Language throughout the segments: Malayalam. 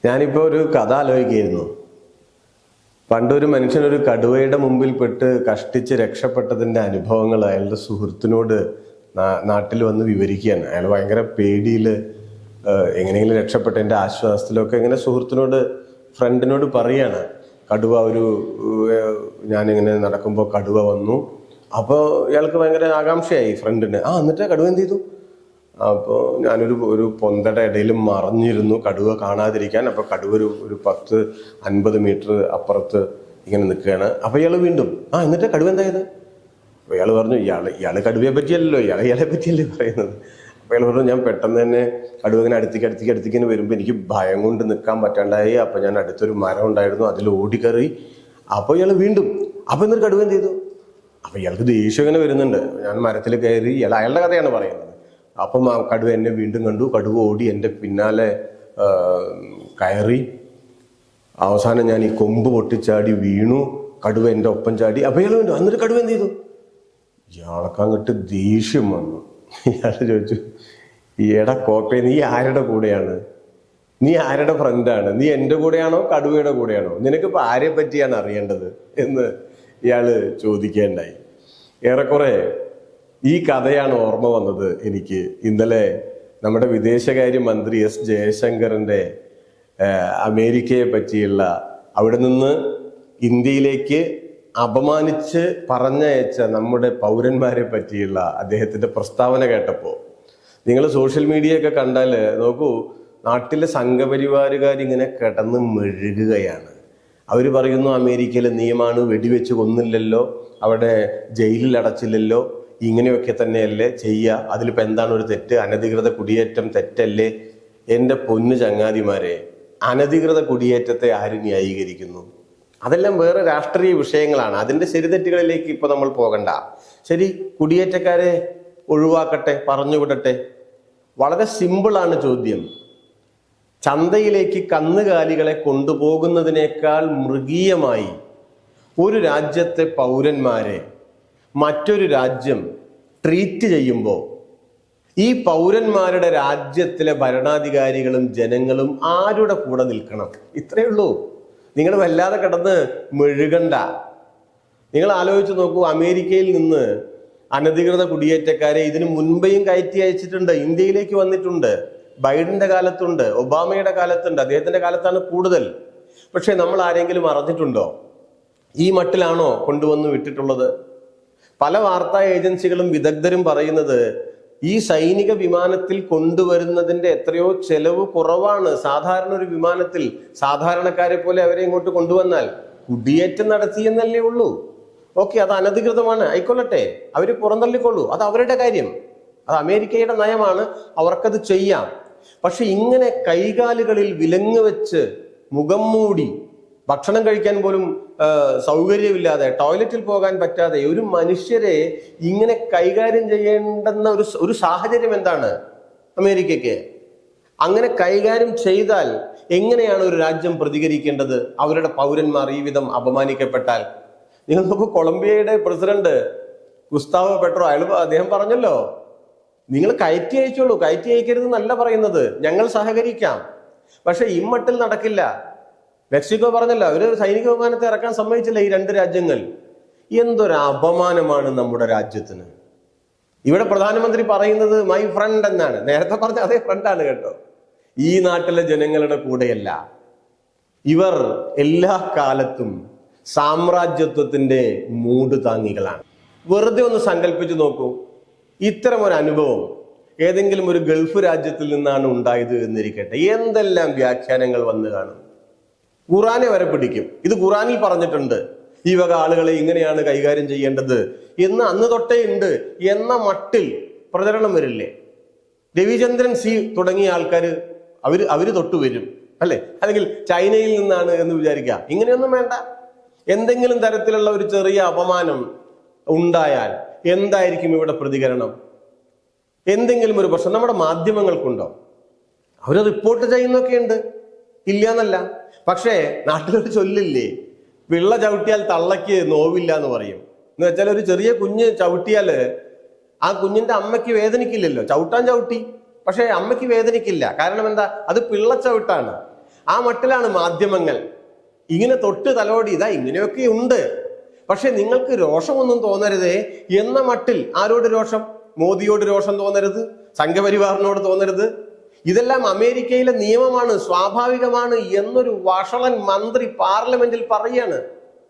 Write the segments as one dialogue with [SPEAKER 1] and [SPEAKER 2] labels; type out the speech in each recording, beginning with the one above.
[SPEAKER 1] ഞാനിപ്പോൾ ഒരു കഥ ആലോചിക്കുകയായിരുന്നു. പണ്ടൊരു മനുഷ്യനൊരു കടുവയുടെ മുമ്പിൽ പെട്ട് കഷ്ടിച്ച് രക്ഷപ്പെട്ടതിൻ്റെ അനുഭവങ്ങൾ അയാളുടെ സുഹൃത്തിനോട് നാട്ടിൽ വന്ന് വിവരിക്കുകയാണ്. അയാൾ ഭയങ്കര പേടിയിൽ എങ്ങനെയെങ്കിലും രക്ഷപ്പെട്ടതിൻ്റെ ആശ്വാസത്തിലൊക്കെ ഇങ്ങനെ സുഹൃത്തിനോട് ഫ്രണ്ടിനോട് പറയാണ്. കടുവ ഞാനിങ്ങനെ നടക്കുമ്പോൾ കടുവ വന്നു. അപ്പോൾ ഇയാൾക്ക് ഭയങ്കര ആകാംക്ഷയായി ഫ്രണ്ടിന്. എന്നിട്ട് കടുവ എന്ത് ചെയ്തു? അപ്പോൾ ഞാനൊരു പൊന്തയുടെ ഇടയിൽ മറഞ്ഞിരുന്നു കടുവ കാണാതിരിക്കാൻ. അപ്പോൾ കടുവ ഒരു 10-50 മീറ്റർ അപ്പുറത്ത് ഇങ്ങനെ നിൽക്കുകയാണ്. അപ്പോൾ ഇയാൾ വീണ്ടും എന്നിട്ട് കടുവ എന്തായത്? അപ്പോൾ ഇയാൾ പറഞ്ഞു, ഇയാൾ കടുവയെ പറ്റിയല്ലോ, ഇയാളെ പറ്റിയല്ലേ പറയുന്നത്. അപ്പോൾ ഇയാൾ പറഞ്ഞു, ഞാൻ പെട്ടെന്ന് തന്നെ കടുവ ഇങ്ങനെ അടുത്തേക്ക് വരുമ്പോൾ എനിക്ക് ഭയം കൊണ്ട് നിൽക്കാൻ പറ്റാണ്ടായി. അപ്പോൾ ഞാൻ അടുത്തൊരു മരം ഉണ്ടായിരുന്നു, അതിൽ ഓടിക്കറി. അപ്പോൾ ഇയാൾ വീണ്ടും എന്നിട്ട് കടുവ എന്ത് ചെയ്തു? അപ്പോൾ ഇയാൾക്ക് ദേഷ്യം ഇങ്ങനെ വരുന്നുണ്ട്. ഞാൻ മരത്തിൽ കയറി. അയാളുടെ കഥയാണ് പറയുന്നത്. അപ്പം കടുവ എന്നെ വീണ്ടും കണ്ടു. കടുവ ഓടി എൻ്റെ പിന്നാലെ കയറി. അവസാനം ഞാൻ ഈ കൊമ്പ് പൊട്ടിച്ചാടി വീണു. കടുവ എൻ്റെ ഒപ്പം ചാടി. അപ്പോൾ ഇയാൾ വേണ്ടു. എന്നിട്ട് കടുവ എന്ത് ചെയ്തു? ഇയാൾക്ക് അങ്ങോട്ട് ദേഷ്യം വന്നു. ഇയാൾ ചോദിച്ചു, എടാ കോപ്പേ, നീ ആരുടെ കൂടെയാണ്? നീ ആരുടെ ഫ്രണ്ടാണ്? നീ എൻ്റെ കൂടെയാണോ കടുവയുടെ കൂടെയാണോ? നിനക്കിപ്പോൾ ആരെ പറ്റിയാണ് അറിയേണ്ടത് എന്ന് ഇയാൾ ചോദിക്കേണ്ടായി. ഏറെക്കുറെ ഈ കഥയാണ് ഓർമ്മ വന്നത് എനിക്ക്. ഇന്നലെ നമ്മുടെ വിദേശകാര്യ മന്ത്രി എസ് ജയശങ്കറിൻ്റെ അമേരിക്കയെ പറ്റിയുള്ള, അവിടെ നിന്ന് ഇന്ത്യയിലേക്ക് അപമാനിച്ച് പറഞ്ഞയച്ച നമ്മുടെ പൗരന്മാരെ പറ്റിയുള്ള അദ്ദേഹത്തിൻ്റെ പ്രസ്താവന കേട്ടപ്പോൾ, നിങ്ങൾ സോഷ്യൽ മീഡിയ ഒക്കെ കണ്ടാൽ നോക്കൂ, നാട്ടിലെ സംഘപരിവാരുകാരിങ്ങനെ കിടന്ന് മെഴുകുകയാണ്. അവർ പറയുന്നു, അമേരിക്കയിലെ നിയമമാണ്, വെടിവെച്ച് കൊന്നില്ലല്ലോ, അവിടെ ജയിലിൽ അടച്ചില്ലല്ലോ, ഇങ്ങനെയൊക്കെ തന്നെയല്ലേ ചെയ്യുക, അതിലിപ്പോൾ എന്താണ് ഒരു തെറ്റ്? അനധികൃത കുടിയേറ്റം തെറ്റല്ലേ? എൻ്റെ പൊന്നു ചങ്ങാതിമാരെ, അനധികൃത കുടിയേറ്റത്തെ ആര് ന്യായീകരിക്കുന്നു? അതെല്ലാം വേറെ രാഷ്ട്രീയ വിഷയങ്ങളാണ്. അതിൻ്റെ ശരിതെറ്റുകളിലേക്ക് ഇപ്പോൾ നമ്മൾ പോകണ്ട. ശരി, കുടിയേറ്റക്കാരെ ഒഴിവാക്കട്ടെ, പറഞ്ഞുവിടട്ടെ. വളരെ സിമ്പിളാണ് ചോദ്യം. ചന്തയിലേക്ക് കന്നുകാലികളെ കൊണ്ടുപോകുന്നതിനേക്കാൾ മൃഗീയമായി ഒരു രാജ്യത്തെ പൗരന്മാരെ മറ്റൊരു രാജ്യം ട്രീറ്റ് ചെയ്യുമ്പോൾ ഈ പൗരന്മാരുടെ രാജ്യത്തിലെ ഭരണാധികാരികളും ജനങ്ങളും ആരുടെ കൂടെ നിൽക്കണം? ഇത്രയേ ഉള്ളൂ. നിങ്ങൾ വല്ലാതെ കിടന്ന് മെഴുകണ്ട. നിങ്ങൾ ആലോചിച്ച് നോക്കൂ, അമേരിക്കയിൽ നിന്ന് അനധികൃത കുടിയേറ്റക്കാരെ ഇതിനു മുൻപേയും കയറ്റി അയച്ചിട്ടുണ്ട്, ഇന്ത്യയിലേക്ക് വന്നിട്ടുണ്ട്. ബൈഡന്റെ കാലത്തുണ്ട്, ഒബാമയുടെ കാലത്തുണ്ട്, അദ്ദേഹത്തിന്റെ കാലത്താണ് കൂടുതൽ. പക്ഷെ നമ്മൾ ആരെങ്കിലും അറിഞ്ഞിട്ടുണ്ടോ? ഈ മട്ടിലാണോ കൊണ്ടുവന്ന് വിട്ടിട്ടുള്ളത്? പല വാർത്താ ഏജൻസികളും വിദഗ്ധരും പറയുന്നത് ഈ സൈനിക വിമാനത്തിൽ കൊണ്ടുവരുന്നതിന്റെ എത്രയോ ചെലവ് കുറവാണ്. സാധാരണ ഒരു വിമാനത്തിൽ സാധാരണക്കാരെ പോലെ അവരെ ഇങ്ങോട്ട് കൊണ്ടുവന്നാൽ കുടിയേറ്റം നടത്തിയെന്നല്ലേ ഉള്ളൂ. ഓക്കെ, അത് അനധികൃതമാണ്, ആയിക്കൊള്ളട്ടെ, അവർ പുറന്തള്ളിക്കൊള്ളൂ, അത് അവരുടെ കാര്യം, അത് അമേരിക്കയുടെ നയമാണ്, അവർക്കത് ചെയ്യാം. പക്ഷെ ഇങ്ങനെ കൈകാലുകളിൽ വിലങ്ങ് വെച്ച് മുഖം മൂടി ഭക്ഷണം കഴിക്കാൻ പോലും സൗകര്യമില്ലാതെ, ടോയ്ലറ്റിൽ പോകാൻ പറ്റാതെ ഒരു മനുഷ്യരെ ഇങ്ങനെ കൈകാര്യം ചെയ്യേണ്ടെന്ന ഒരു സാഹചര്യം എന്താണ് അമേരിക്കയ്ക്ക്? അങ്ങനെ കൈകാര്യം ചെയ്താൽ എങ്ങനെയാണ് ഒരു രാജ്യം പ്രതികരിക്കേണ്ടത്? അവരുടെ പൗരന്മാർ ഈ വിധം അപമാനിക്കപ്പെട്ടാൽ? നിങ്ങൾ നോക്കൂ, കൊളംബിയയുടെ പ്രസിഡന്റ് ഗുസ്താവോ പെട്രോ, അദ്ദേഹം പറഞ്ഞല്ലോ, നിങ്ങൾ കയറ്റി അയച്ചോളൂ, കയറ്റി അയക്കരുത് എന്നല്ല പറയുന്നത്, ഞങ്ങൾ സഹകരിക്കാം. പക്ഷെ ഇമ്മട്ടിൽ നടക്കില്ല. മെക്സിക്കോ പറഞ്ഞല്ലോ, അവര് സൈനിക വിമാനത്തെ ഇറക്കാൻ സമ്മതിച്ചില്ല ഈ രണ്ട് രാജ്യങ്ങൾ. എന്തൊരു അപമാനമാണ് നമ്മുടെ രാജ്യത്തിന്. ഇവിടെ പ്രധാനമന്ത്രി പറയുന്നത് മൈ ഫ്രണ്ട് എന്നാണ്. നേരത്തെ പറഞ്ഞ അതേ ഫ്രണ്ടാണ് കേട്ടോ. ഈ നാട്ടിലെ ജനങ്ങളുടെ കൂടെയല്ല. ഇവർ എല്ലാ കാലത്തും സാമ്രാജ്യത്വത്തിന്റെ മൂട് താങ്ങികളാണ്. വെറുതെ ഒന്ന് സങ്കല്പിച്ചു നോക്കൂ, ഇത്തരം ഒരു അനുഭവം ഏതെങ്കിലും ഒരു ഗൾഫ് രാജ്യത്തിൽ നിന്നാണ് ഉണ്ടായത് എന്നിരിക്കട്ടെ, എന്തെല്ലാം വ്യാഖ്യാനങ്ങൾ വന്നു കാണും. ഖുറാനെ വരെ പിടിക്കും. ഇത് ഖുറാനിൽ പറഞ്ഞിട്ടുണ്ട്, ഈ വക ആളുകളെ ഇങ്ങനെയാണ് കൈകാര്യം ചെയ്യേണ്ടത് എന്ന് അന്ന് തൊട്ടേ ഉണ്ട് എന്ന മട്ടിൽ പ്രചരണം വരില്ലേ? രവിചന്ദ്രൻ സി തുടങ്ങിയ ആൾക്കാർ അവര് തൊട്ടു വരും അല്ലെ? അല്ലെങ്കിൽ ചൈനയിൽ നിന്നാണ് എന്ന് വിചാരിക്കുക. ഇങ്ങനെയൊന്നും വേണ്ട. എന്തെങ്കിലും തരത്തിലുള്ള ഒരു ചെറിയ അപമാനം ഉണ്ടായാൽ എന്തായിരിക്കും ഇവിടെ പ്രതികരണം? എന്തെങ്കിലും ഒരു പ്രശ്നം നമ്മുടെ മാധ്യമങ്ങൾക്കുണ്ടോ? അവർ റിപ്പോർട്ട് ചെയ്യുന്നൊക്കെ ഉണ്ട്, ഇല്ല എന്നല്ല. പക്ഷേ നാട്ടിലൊരു ചൊല്ലില്ലേ, പിള്ള ചവിട്ടിയാൽ തള്ളയ്ക്ക് നോവില്ല എന്ന് പറയും. എന്ന് വെച്ചാൽ ഒരു ചെറിയ കുഞ്ഞ് ചവിട്ടിയാല് ആ കുഞ്ഞിന്റെ അമ്മയ്ക്ക് വേദനിക്കില്ലല്ലോ. ചവിട്ടി, പക്ഷെ അമ്മയ്ക്ക് വേദനിക്കില്ല. കാരണം എന്താ? അത് പിള്ള ചവിട്ടാണ്. ആ മട്ടിലാണ് മാധ്യമങ്ങൾ ഇങ്ങനെ തൊട്ട് തലോടി ഇതാ ഇങ്ങനെയൊക്കെ ഉണ്ട്, പക്ഷെ നിങ്ങൾക്ക് രോഷമൊന്നും തോന്നരുതേ എന്ന മട്ടിൽ. ആരോട് രോഷം? മോദിയോട് രോഷം തോന്നരുത്, സംഘപരിവാറിനോട് തോന്നരുത്. ഇതെല്ലാം അമേരിക്കയിലെ നിയമമാണ്, സ്വാഭാവികമാണ് എന്നൊരു വഷളൻ മന്ത്രി പാർലമെന്റിൽ പറയാണ്.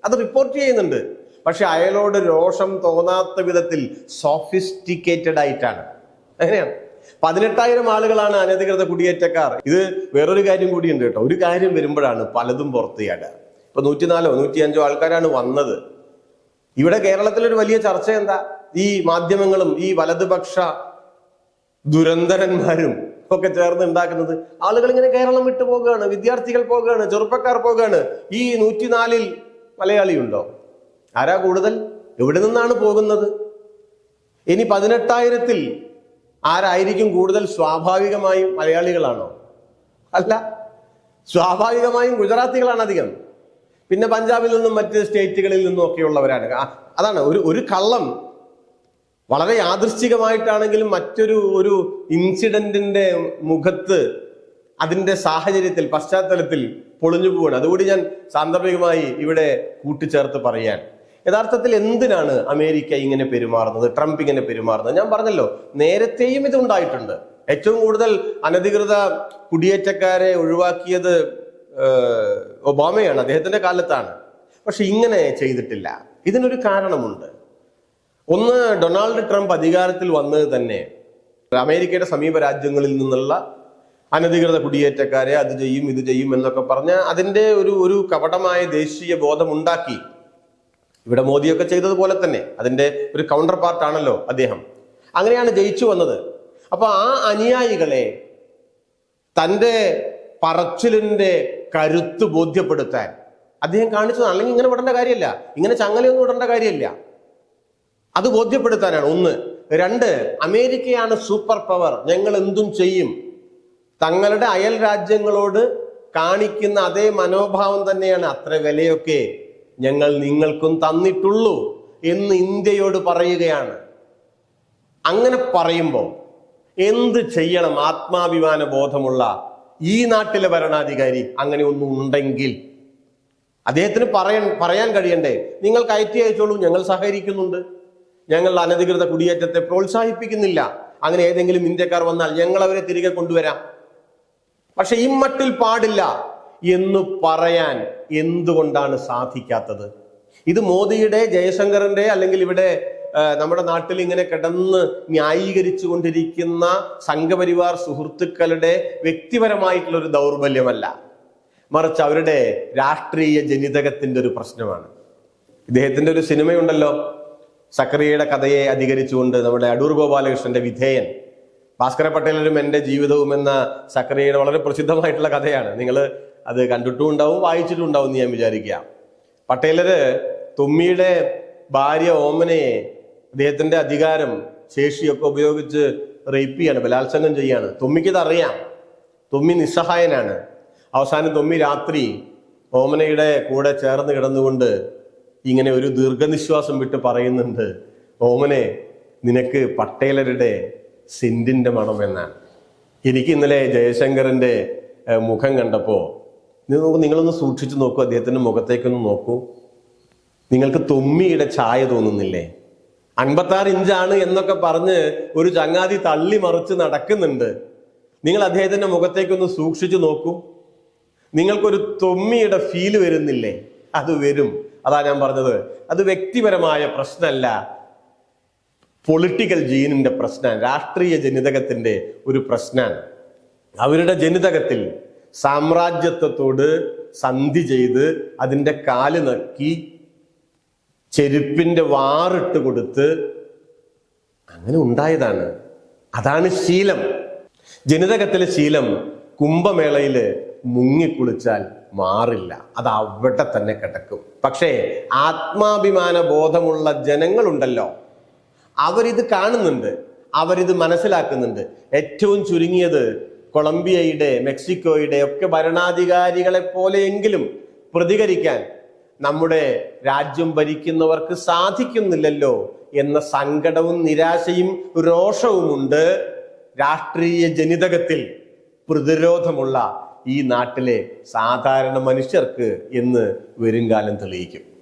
[SPEAKER 1] അത് റിപ്പോർട്ട് ചെയ്യുന്നുണ്ട്. പക്ഷെ അയാളോട് രോഷം തോന്നാത്ത വിധത്തിൽ സോഫിസ്റ്റിക്കേറ്റഡ് ആയിട്ടാണ്. അങ്ങനെയാണ്. 18,000 ആളുകളാണ് അനധികൃത കുടിയേറ്റക്കാർ. ഇത് വേറൊരു കാര്യം കൂടിയുണ്ട് കേട്ടോ. ഒരു കാര്യം വരുമ്പോഴാണ് പലതും പുറത്ത് ചാടുക. ഇപ്പൊ 104 105 ആൾക്കാരാണ് വന്നത്. ഇവിടെ കേരളത്തിലൊരു വലിയ ചർച്ച എന്താ? ഈ മാധ്യമങ്ങളും ഈ വലതുപക്ഷ ദുരന്തരന്മാരും ഒക്കെ ചേർന്ന് ഉണ്ടാക്കുന്നത്. ആളുകൾ ഇങ്ങനെ കേരളം വിട്ടു പോകുകയാണ്, വിദ്യാർത്ഥികൾ പോകുകയാണ്, ചെറുപ്പക്കാർ പോകുകയാണ്. ഈ 104 മലയാളി ഉണ്ടോ? ആരാ കൂടുതൽ? എവിടെ നിന്നാണ് പോകുന്നത്? ഇനി 18,000 ആരായിരിക്കും കൂടുതൽ? സ്വാഭാവികമായും മലയാളികളാണോ? അല്ല, സ്വാഭാവികമായും ഗുജറാത്തികളാണ് അധികം. പിന്നെ പഞ്ചാബിൽ നിന്നും മറ്റ് സ്റ്റേറ്റുകളിൽ നിന്നും ഒക്കെയുള്ളവരാണ്. അതാണ് ഒരു കള്ളം വളരെ യാദൃശ്ചികമായിട്ടാണെങ്കിലും മറ്റൊരു ഇൻസിഡന്റിന്റെ മുഖത്ത്, അതിന്റെ സാഹചര്യത്തിൽ, പശ്ചാത്തലത്തിൽ പൊളിഞ്ഞു പോവുകയാണ്. അതുകൂടി ഞാൻ സാന്ദർഭികമായി ഇവിടെ കൂട്ടിച്ചേർത്ത് പറയാൻ. യഥാർത്ഥത്തിൽ എന്തിനാണ് അമേരിക്ക ഇങ്ങനെ പെരുമാറുന്നത്, ട്രംപ് ഇങ്ങനെ പെരുമാറുന്നത്? ഞാൻ പറഞ്ഞല്ലോ, നേരത്തെയും ഇത് ഉണ്ടായിട്ടുണ്ട്. ഏറ്റവും കൂടുതൽ അനധികൃത കുടിയേറ്റക്കാരെ ഒഴിവാക്കിയത് ഒബാമയാണ്, അദ്ദേഹത്തിന്റെ കാലത്താണ്. പക്ഷെ ഇങ്ങനെ ചെയ്തിട്ടില്ല. ഇതിനൊരു കാരണമുണ്ട്. ഒന്ന്, ഡൊണാൾഡ് ട്രംപ് അധികാരത്തിൽ വന്നത് തന്നെ അമേരിക്കയുടെ സമീപ രാജ്യങ്ങളിൽ നിന്നുള്ള അനധികൃത കുടിയേറ്റക്കാരെ അത് ചെയ്യും ഇത് ചെയ്യും എന്നൊക്കെ പറഞ്ഞ് അതിന്റെ ഒരു കപടമായ ദേശീയ ബോധം ഉണ്ടാക്കി. ഇവിടെ മോദിയൊക്കെ ചെയ്തതുപോലെ തന്നെ അതിന്റെ ഒരു കൗണ്ടർ പാർട്ടാണല്ലോ അദ്ദേഹം. അങ്ങനെയാണ് ജയിച്ചു വന്നത്. അപ്പൊ ആ അനുയായികളെ തന്റെ പറച്ചിലിന്റെ കരുത്ത് ബോധ്യപ്പെടുത്താൻ അദ്ദേഹം കാണിച്ചതാണ്. അല്ലെങ്കിൽ ഇങ്ങനെ വിടേണ്ട കാര്യമില്ല, ഇങ്ങനെ ചങ്ങലയൊന്നും വിടേണ്ട കാര്യമില്ല. അത് ബോധ്യപ്പെടുത്താനാണ് ഒന്ന്. രണ്ട്, അമേരിക്കയാണ് സൂപ്പർ പവർ, ഞങ്ങൾ എന്തും ചെയ്യും. തങ്ങളുടെ അയൽ രാജ്യങ്ങളോട് കാണിക്കുന്ന അതേ മനോഭാവം തന്നെയാണ് അത്ര വിലയൊക്കെ ഞങ്ങൾ നിങ്ങൾക്കും തന്നിട്ടുള്ളൂ എന്ന് ഇന്ത്യയോട് പറയുകയാണ്. അങ്ങനെ പറയുമ്പോൾ എന്ത് ചെയ്യണം ആത്മാഭിമാന ബോധമുള്ള ഈ നാട്ടിലെ ഭരണാധികാരി അങ്ങനെ ഒന്നും ഉണ്ടെങ്കിൽ? അദ്ദേഹത്തിന് പറയാൻ കഴിയണ്ടേ, നിങ്ങൾ കയറ്റി അയച്ചോളൂ, ഞങ്ങൾ സഹകരിക്കുന്നുണ്ട്, ഞങ്ങൾ അനധികൃത കുടിയേറ്റത്തെ പ്രോത്സാഹിപ്പിക്കുന്നില്ല, അങ്ങനെ ഏതെങ്കിലും ഇന്ത്യക്കാർ വന്നാൽ ഞങ്ങൾ അവരെ തിരികെ കൊണ്ടുവരാം. പക്ഷെ ഇമ്മട്ടിൽ പാടില്ല എന്ന് പറയാൻ എന്തുകൊണ്ടാണ് സാധിക്കാത്തത്? ഇത് മോദിയുടെ, ജയശങ്കറിന്റെ, അല്ലെങ്കിൽ ഇവിടെ നമ്മുടെ നാട്ടിൽ ഇങ്ങനെ കിടന്ന് ന്യായീകരിച്ചു കൊണ്ടിരിക്കുന്ന സംഘപരിവാർ സുഹൃത്തുക്കളുടെ വ്യക്തിപരമായിട്ടുള്ള ഒരു ദൗർബല്യമല്ല, മറിച്ച് അവരുടെ രാഷ്ട്രീയ ജനിതകത്തിന്റെ ഒരു പ്രശ്നമാണ്. ഇദ്ദേഹത്തിന്റെ ഒരു സിനിമയുണ്ടല്ലോ, സക്കറിയയുടെ കഥയെ അധികരിച്ചുകൊണ്ട് നമ്മുടെ അടൂർ ഗോപാലകൃഷ്ണന്റെ വിധേയൻ. ഭാസ്കര പട്ടേലരും എൻ്റെ ജീവിതവും എന്ന സക്കറിയയുടെ വളരെ പ്രസിദ്ധമായിട്ടുള്ള കഥയാണ്. നിങ്ങൾ അത് കണ്ടിട്ടും ഉണ്ടാവും, വായിച്ചിട്ടും ഉണ്ടാവും എന്ന് ഞാൻ വിചാരിക്കുക. പട്ടേലര് തുമ്മിയുടെ ഭാര്യ ഓമനയെ അദ്ദേഹത്തിന്റെ അധികാരം ശേഷിയൊക്കെ ഉപയോഗിച്ച് റേപ്പ് ചെയ്യാണ്, ബലാത്സംഗം ചെയ്യാണ്. തുമ്മിക്കിത് അറിയാം, തുമ്മി നിസ്സഹായനാണ്. അവസാനം തുമ്മി രാത്രി ഓമനയുടെ കൂടെ ചേർന്ന് കിടന്നുകൊണ്ട് ഇങ്ങനെ ഒരു ദീർഘനിശ്വാസം വിട്ട് പറയുന്നുണ്ട്, ഓമനെ, നിനക്ക് പട്ടേലരുടെ സെന്റിന്റെ മണം എന്നാണ്. എനിക്ക് ഇന്നലെ ജയശങ്കറിന്റെ മുഖം കണ്ടപ്പോ നിങ്ങളൊന്ന് സൂക്ഷിച്ചു നോക്കൂ, അദ്ദേഹത്തിന്റെ മുഖത്തേക്കൊന്ന് നോക്കൂ, നിങ്ങൾക്ക് തുമ്മിയുടെ ഛായ തോന്നുന്നില്ലേ? 56 ഇഞ്ചാണ് എന്നൊക്കെ പറഞ്ഞ് ഒരു ചങ്ങാതി തള്ളി മറിച്ച് നടക്കുന്നുണ്ട്. നിങ്ങൾ അദ്ദേഹത്തിന്റെ മുഖത്തേക്കൊന്ന് സൂക്ഷിച്ചു നോക്കൂ, നിങ്ങൾക്കൊരു തുമ്മിയുടെ ഫീല് വരുന്നില്ലേ? അത് വരും. അതാ ഞാൻ പറഞ്ഞത്, അത് വ്യക്തിപരമായ പ്രശ്നമല്ല, പൊളിറ്റിക്കൽ ജീനിന്റെ പ്രശ്നമാണ്, രാഷ്ട്രീയ ജനിതകത്തിന്റെ ഒരു പ്രശ്നമാണ്. അവരുടെ ജനിതകത്തിൽ സാമ്രാജ്യത്വത്തോട് സന്ധി ചെയ്ത് അതിന്റെ കാല് നക്കി ചെരുപ്പിന്റെ വാറിട്ട് കൊടുത്ത് അങ്ങനെ ഉണ്ടായതാണ്. അതാണ് ശീലം, ജനിതകത്തിലെ ശീലം. കുംഭമേളയില് മുങ്ങിക്കുളിച്ചാൽ മാറില്ല, അത് അവിടെ തന്നെ കിടക്കും. പക്ഷേ ആത്മാഭിമാന ബോധമുള്ള ജനങ്ങളുണ്ടല്ലോ, അവരിത് കാണുന്നുണ്ട്, അവരിത് മനസ്സിലാക്കുന്നുണ്ട്. ഏറ്റവും ചുരുങ്ങിയത് കൊളംബിയയുടെ, മെക്സിക്കോയുടെ ഒക്കെ ഭരണാധികാരികളെ പോലെയെങ്കിലും പ്രതികരിക്കാൻ നമ്മുടെ രാജ്യം ഭരിക്കുന്നവർക്ക് സാധിക്കുന്നില്ലല്ലോ എന്ന സങ്കടവും നിരാശയും രോഷവുമുണ്ട് രാഷ്ട്രീയ ജനിതകത്തിൽ പ്രതിരോധമുള്ള ഈ നാട്ടിലെ സാധാരണ മനുഷ്യർക്ക് എന്ന് വരുംകാലം തെളിയിക്കും.